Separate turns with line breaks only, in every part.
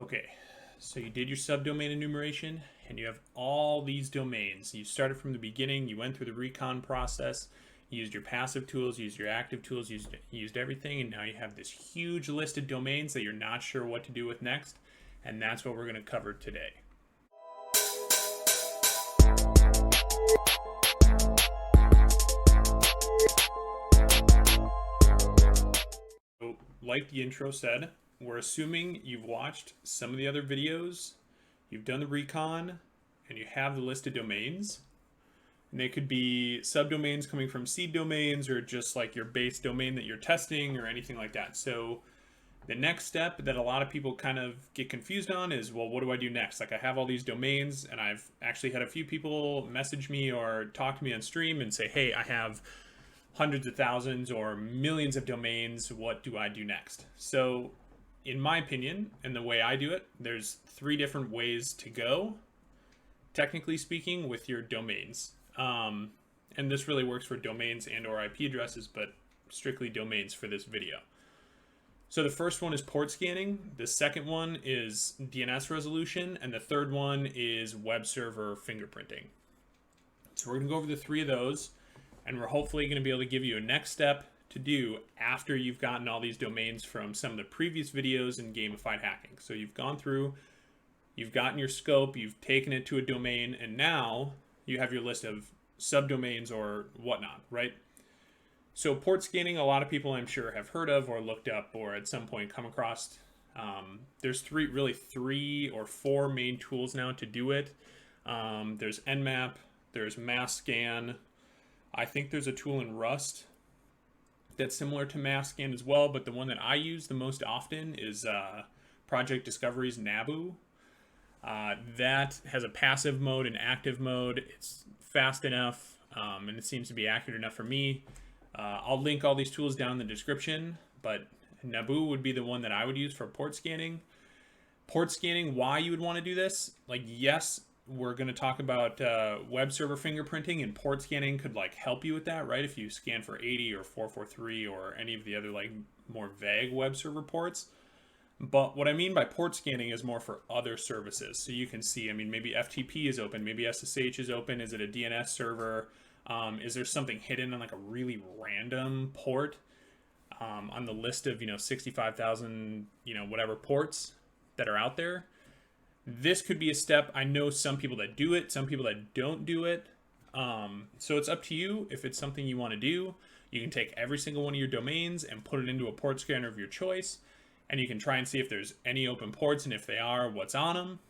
Okay, so you did your subdomain enumeration and you have all these domains. You started from the beginning, you went through the recon process, you used your passive tools, used your active tools, used everything, and now you have this huge list of domains that you're not sure what to do with next, and that's what we're going to cover today. So, like the intro said, we're assuming you've watched some of the other videos, you've done the recon, and you have the list of domains. And they could be subdomains coming from seed domains or just like your base domain that you're testing or anything like that. So the next step that a lot of people kind of get confused on is, well, what do I do next? Like I have all these domains and I've actually had a few people message me or talk to me on stream and say, hey, I have hundreds of thousands or millions of domains. What do I do next? So in my opinion, and the way I do it, there's 3 different ways to go, technically speaking, with your domains. And this really works for domains and or IP addresses, but strictly domains for this video. So the first one is port scanning, the second one is DNS resolution, and the third one is web server fingerprinting. So we're going to go over the 3 of those, and we're hopefully going to be able to give you a next step to do after you've gotten all these domains from some of the previous videos in Gamified Hacking. So you've gone through, you've gotten your scope, you've taken it to a domain, and now you have your list of subdomains or whatnot, right? So port scanning, a lot of people I'm sure have heard of or looked up or at some point come across. There's 3 or 4 main tools now to do it. There's Nmap, there's mass scan. I think there's a tool in Rust that's similar to mass scan as well, but the one that I use the most often is Project Discovery's Nabu. That has a passive mode and active mode. It's fast enough, and it seems to be accurate enough for me. I'll link all these tools down in the description, but Nabu would be the one that I would use for port scanning. Port scanning, why you would want to do this? Like, yes, we're going to talk about web server fingerprinting, and port scanning could like help you with that, right? If you scan for 80 or 443 or any of the other like more vague web server ports. But what I mean by port scanning is more for other services. So you can see, I mean, maybe FTP is open, maybe SSH is open. Is it a DNS server? Is there something hidden on like a really random port on the list of, 65,000, whatever ports that are out there? This could be a step. I know some people that do it, some people that don't do it. So it's up to you if it's something you want to do. You can take every single one of your domains and put it into a port scanner of your choice. And you can try and see if there's any open ports, and if they are, what's on them,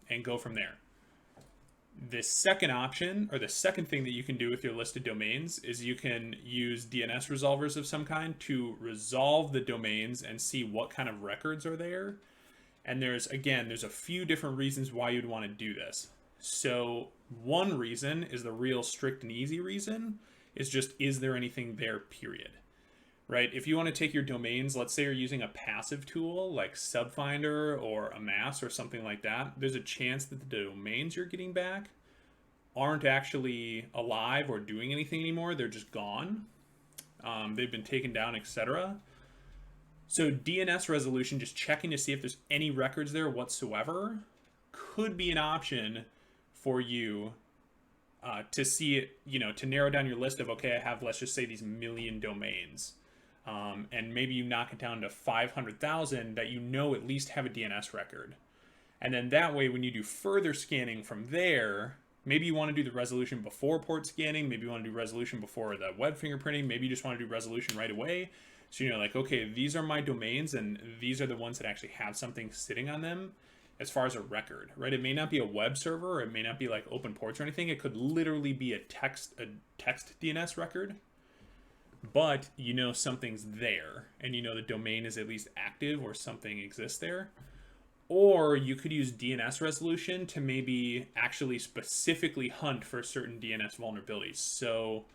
and go from there. The second option, or the second thing that you can do with your listed domains, is you can use DNS resolvers of some kind to resolve the domains and see what kind of records are there. And there's a few different reasons why you'd want to do this. So one reason is the real strict and easy reason, is just, is there anything there, period. Right? If you want to take your domains, let's say you're using a passive tool like Subfinder or Amass or something like that, there's a chance that the domains you're getting back aren't actually alive or doing anything anymore. They're just gone. They've been taken down, etc. So DNS resolution, just checking to see if there's any records there whatsoever, could be an option for you to see it, to narrow down your list of, okay, I have, let's just say, these million domains. And maybe you knock it down to 500,000 that at least have a DNS record. And then that way, when you do further scanning from there, maybe you want to do the resolution before port scanning, maybe you want to do resolution before the web fingerprinting, maybe you just want to do resolution right away. So like, okay, these are my domains and these are the ones that actually have something sitting on them as far as a record, right? It may not be a web server, or it may not be like open ports or anything. It could literally be a text DNS record. But something's there, and the domain is at least active or something exists there. Or you could use DNS resolution to maybe actually specifically hunt for certain DNS vulnerabilities. So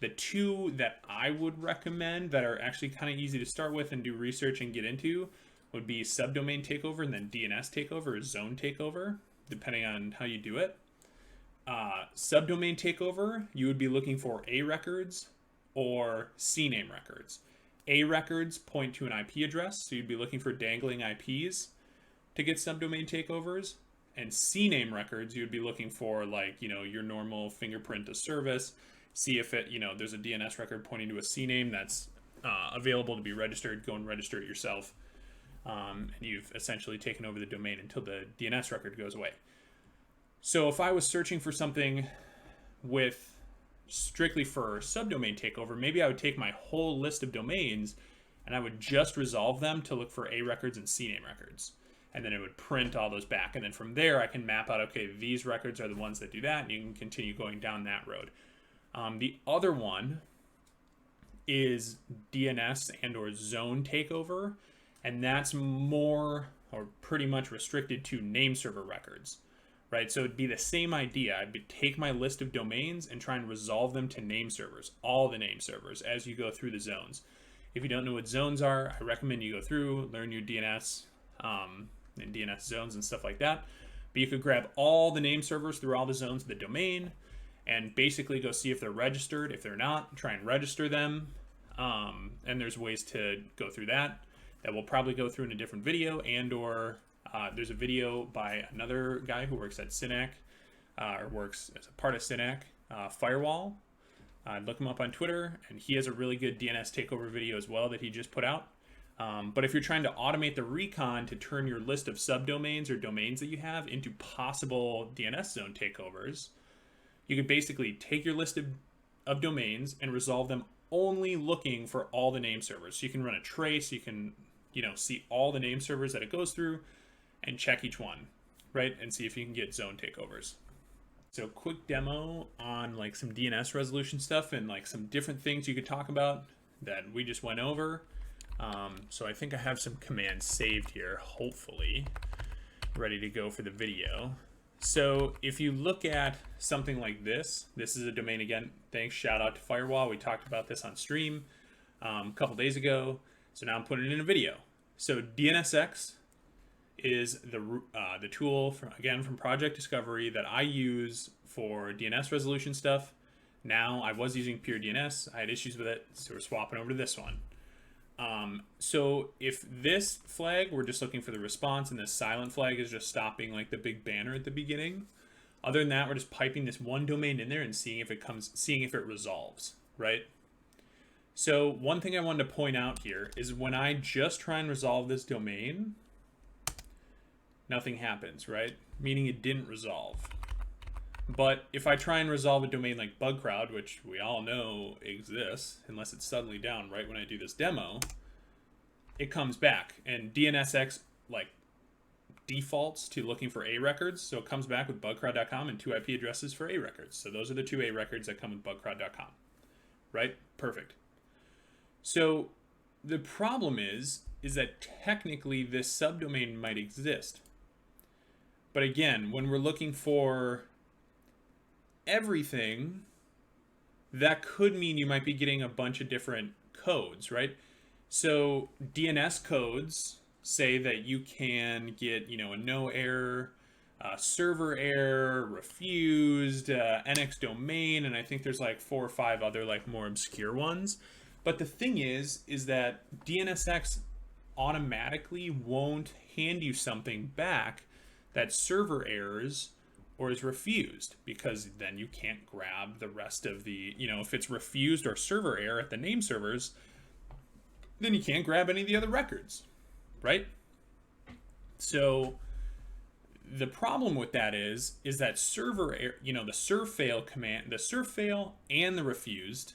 the 2 that I would recommend that are actually kind of easy to start with and do research and get into would be subdomain takeover and then DNS takeover or zone takeover, depending on how you do it. Subdomain takeover, you would be looking for A records or CNAME records. A records point to an IP address, so you'd be looking for dangling IPs. to get subdomain takeovers. And CNAME records, you'd be looking for like, your normal fingerprint to service, see if it, there's a DNS record pointing to a CNAME that's available to be registered, go and register it yourself. And you've essentially taken over the domain until the DNS record goes away. So if I was searching for something with strictly for subdomain takeover, maybe I would take my whole list of domains and I would just resolve them to look for A records and CNAME records. And then it would print all those back. And then from there, I can map out, okay, these records are the ones that do that, and you can continue going down that road. The other one is DNS and or zone takeover, and that's more or pretty much restricted to name server records, right? So it'd be the same idea. I'd take my list of domains and try and resolve them to name servers, all the name servers, as you go through the zones. If you don't know what zones are, I recommend you go through, learn your DNS, and DNS zones and stuff like that. But you could grab all the name servers through all the zones of the domain and basically go see if they're registered. If they're not, try and register them. And there's ways to go through that we'll probably go through in a different video, and or there's a video by another guy who works at Synac, or works as a part of Synac, Firewall. Look him up on Twitter, and he has a really good DNS takeover video as well that he just put out. But if you're trying to automate the recon to turn your list of subdomains or domains that you have into possible DNS zone takeovers, you could basically take your list of domains and resolve them only looking for all the name servers. So you can run a trace, you can, see all the name servers that it goes through and check each one, right? And see if you can get zone takeovers. So quick demo on like some DNS resolution stuff and like some different things you could talk about that we just went over. So I think I have some commands saved here, hopefully, ready to go for the video. So if you look at something like this is a domain again. Thanks, shout out to Firewall. We talked about this on stream a couple days ago. So now I'm putting it in a video. So DNSX is the tool from Project Discovery that I use for DNS resolution stuff. Now I was using pure DNS. I had issues with it, so we're swapping over to this one. So if this flag, we're just looking for the response, and this silent flag is just stopping like the big banner at the beginning. Other than that, we're just piping this one domain in there and seeing if it resolves, right? So one thing I wanted to point out here is when I just try and resolve this domain, nothing happens, right? Meaning it didn't resolve. But if I try and resolve a domain like BugCrowd, which we all know exists, unless it's suddenly down right when I do this demo, it comes back. And DNSX like defaults to looking for A records. So it comes back with bugcrowd.com and 2 IP addresses for A records. So those are the 2 A records that come with bugcrowd.com, right? Perfect. So the problem is that technically this subdomain might exist. But again, when we're looking for everything, that could mean you might be getting a bunch of different codes, right? So DNS codes say that you can get, a no error, server error, refused, NX domain, and I think there's like 4 or 5 other like more obscure ones. But the thing is that DNSX automatically won't hand you something back that server errors or is refused, because then you can't grab the rest of the, if it's refused or server error at the name servers, then you can't grab any of the other records, right? So the problem with that is that server error, the serve_fail command, the serve_fail and the refused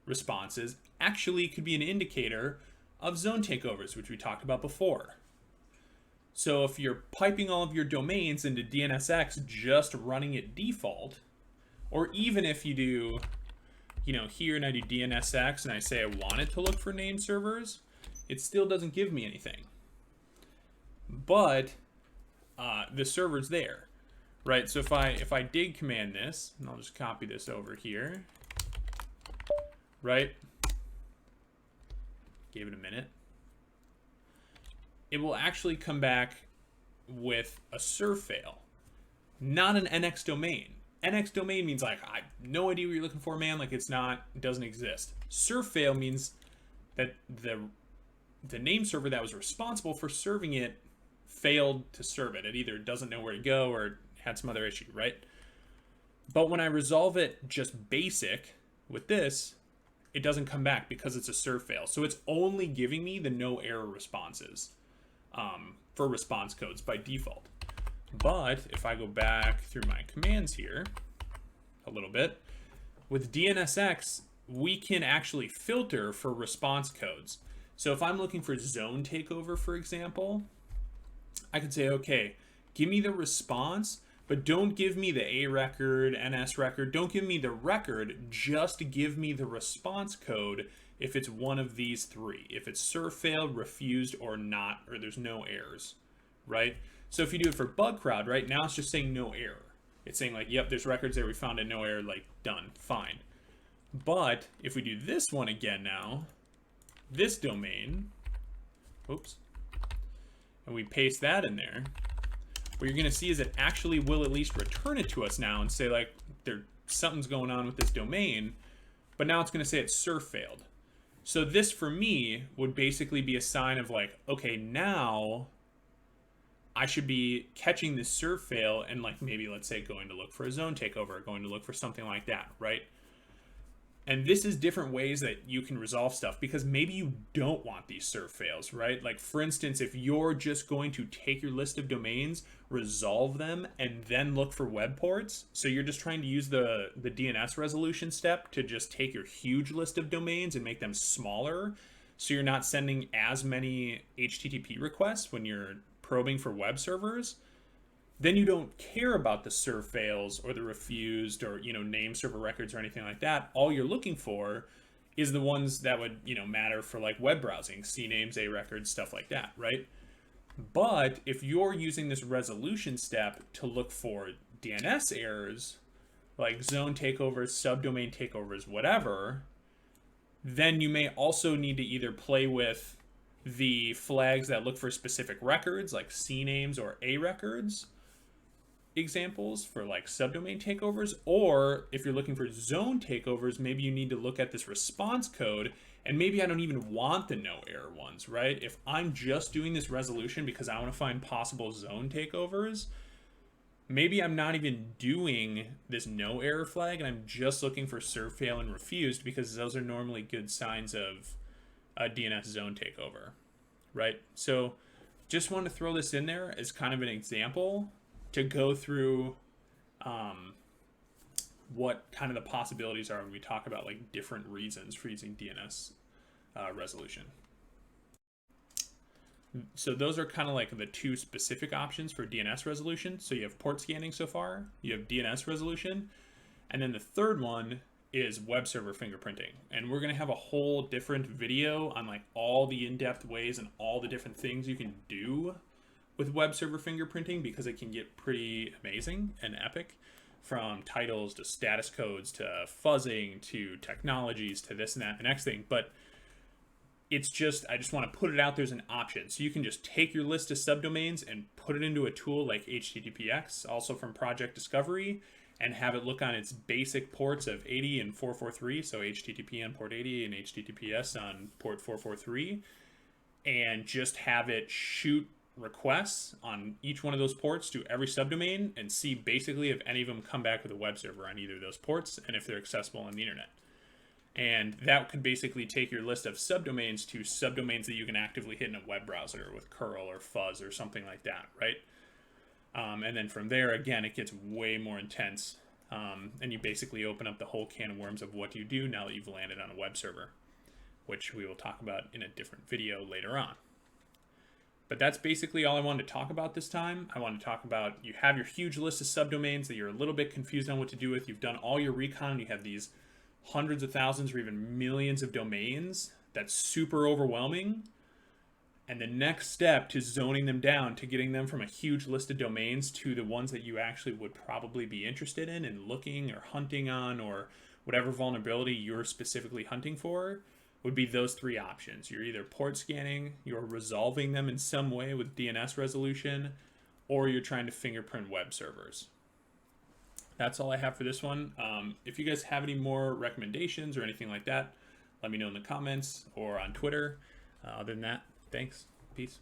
responses actually could be an indicator of zone takeovers, which we talked about before. So if you're piping all of your domains into DNSX, just running it default, or even if you do, here and I do DNSX and I say I want it to look for name servers, it still doesn't give me anything. But the server's there, right? So if I did command this, and I'll just copy this over here, right? Give it a minute. It will actually come back with a serve_fail, not an NX domain. NX domain means like, I have no idea what you're looking for, man. Like it doesn't exist. Serve_fail means that the name server that was responsible for serving it failed to serve it. It either doesn't know where to go or had some other issue, right? But when I resolve it just basic with this, it doesn't come back because it's a serve fail. So it's only giving me the no error responses for response codes by default. But if I go back through my commands here a little bit, with DNSX, we can actually filter for response codes. So if I'm looking for zone takeover, for example, I could say, okay, give me the response, but don't give me the A record, NS record. Don't give me the record. Just give me the response code if it's one of these three. If it's serve failed, refused, or not, or there's no errors, right? So if you do it for bug crowd, right, now it's just saying no error. It's saying like, yep, there's records there, we found a no error, like done, fine. But if we do this one again now, this domain, oops, and we paste that in there, what you're going to see is it actually will at least return it to us now and say like something's going on with this domain, but now it's going to say it's serve failed. So this for me would basically be a sign of like, okay, now I should be catching this serve fail and like maybe let's say going to look for a zone takeover, going to look for something like that, right? And this is different ways that you can resolve stuff because maybe you don't want these serve fails, right? Like for instance, if you're just going to take your list of domains, resolve them, and then look for web ports. So you're just trying to use the DNS resolution step to just take your huge list of domains and make them smaller. So you're not sending as many HTTP requests when you're probing for web servers. Then you don't care about the serve fails or the refused or, name server records or anything like that. All you're looking for is the ones that would, matter for like web browsing, CNAMEs, A records, stuff like that, right? But if you're using this resolution step to look for DNS errors, like zone takeovers, subdomain takeovers, whatever, then you may also need to either play with the flags that look for specific records, like CNAMEs or A records, examples for like subdomain takeovers, or if you're looking for zone takeovers, maybe you need to look at this response code, and maybe I don't even want the no error ones, right? If I'm just doing this resolution because I want to find possible zone takeovers, maybe I'm not even doing this no error flag and I'm just looking for serve fail and refused because those are normally good signs of a DNS zone takeover, right? So just want to throw this in there as kind of an example to go through what kind of the possibilities are when we talk about like different reasons for using DNS resolution. So those are kind of like the two specific options for DNS resolution. So you have port scanning so far, you have DNS resolution, and then the third one is web server fingerprinting. And we're going to have a whole different video on like all the in-depth ways and all the different things you can do with web server fingerprinting because it can get pretty amazing and epic, from titles to status codes to fuzzing to technologies to this and that and the next thing. But it's just, I just want to put it out there as an option. So you can just take your list of subdomains and put it into a tool like HTTPX, also from Project Discovery, and have it look on its basic ports of 80 and 443. So HTTP on port 80 and HTTPS on port 443, and just have it shoot requests on each one of those ports to every subdomain and see basically if any of them come back with a web server on either of those ports and if they're accessible on the internet. And that could basically take your list of subdomains to subdomains that you can actively hit in a web browser with curl or fuzz or something like that, right? And then from there, again, it gets way more intense. And you basically open up the whole can of worms of what do you do now that you've landed on a web server, which we will talk about in a different video later on. But that's basically all I wanted to talk about this time. I want to talk about, you have your huge list of subdomains that you're a little bit confused on what to do with. You've done all your recon. You have these hundreds of thousands or even millions of domains. That's super overwhelming. And the next step to zoning them down, to getting them from a huge list of domains to the ones that you actually would probably be interested in and looking or hunting on, or whatever vulnerability you're specifically hunting for, would be those three options. You're either port scanning, you're resolving them in some way with DNS resolution, or you're trying to fingerprint web servers. That's all I have for this one. If you guys have any more recommendations or anything like that, let me know in the comments or on Twitter. Other than that, thanks. Peace.